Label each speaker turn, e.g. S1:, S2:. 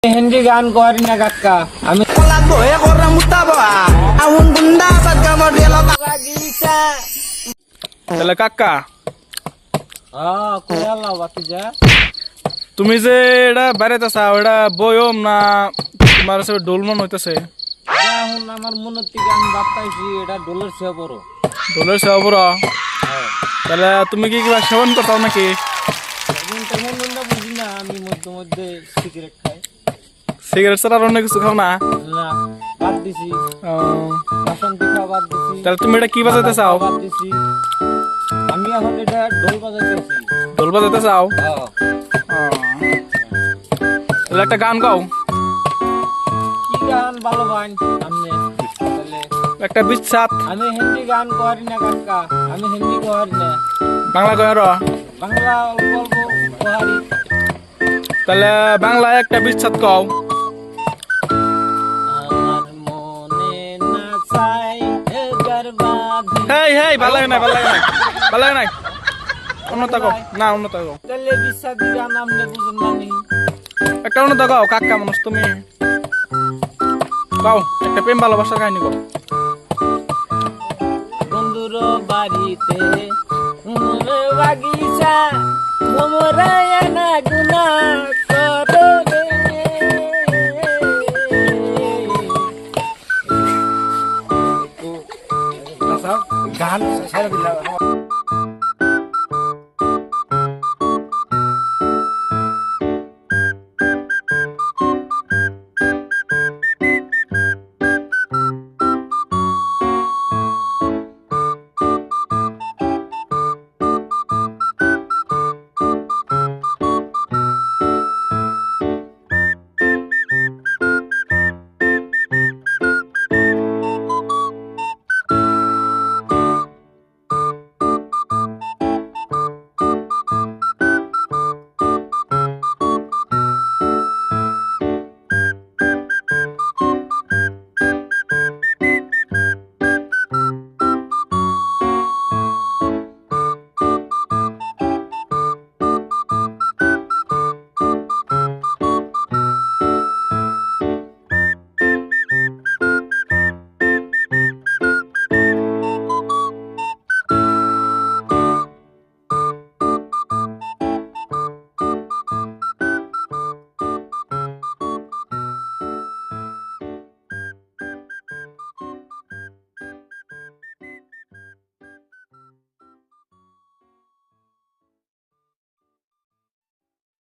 S1: হিন্দি গান করি না কাকা আমি
S2: তাহলে কাকা তুমি যে এটা বেড়াইতে চাও এটা বয়ম না তোমার ডোল মন হইতেছে?
S1: এখন আমার মনের থেকে আমি ভাবতাইছি এটা ডোলের চেয়ে বড়।
S2: ডোলের সেবা পুরো তাহলে তুমি কি কিবা সেবন করতাও নাকি?
S1: তেমন বুঝি না, আমি মধ্যে মধ্যে সিগারেট খাই।
S2: সিগারেট ছাড়া আর অন্য কিছু খাও না?
S1: না, বাদ দিছি।
S2: ও,
S1: বাসন্তী খাওয়া বাদ দিছি।
S2: তাহলে তুমি এটা কি বাজাইতে চাও?
S1: বাদ দিছি। আমি এখন এটা ঢোল বাজাইতেছি।
S2: ঢোল বাজাইতে চাও?
S1: হ্যাঁ।
S2: তাহলে একটা গান গাও।
S1: কি গান ভালো গান আপনি? তাহলে
S2: একটা বিচ্ছাত
S1: আমি হিন্দি গান করি না কাকা, আমি হিন্দি করি না,
S2: বাংলা কয় র।
S1: বাংলা অল্প অল্প করি।
S2: তাহলে বাংলায় একটা বিচ্ছাত কও।
S1: আমার মনে না চাই গর্বাধি।
S2: হেই হেই ভালো লাগে না, ভালো লাগে না, ভালো লাগে না। অন্যতা কও না, অন্যতা কও।
S1: তাহলে বিশ্বাসী গান আপনি বুঝেন না নি?
S2: একটা অন্যতা কও, কাকা মানুষ তুমি কও, একটা প্রেম ভালোবাসার কাহিনী কও।
S1: বন্ধুর বাড়িতে বাগিচা তোমরায় না গুনা করো রে। গান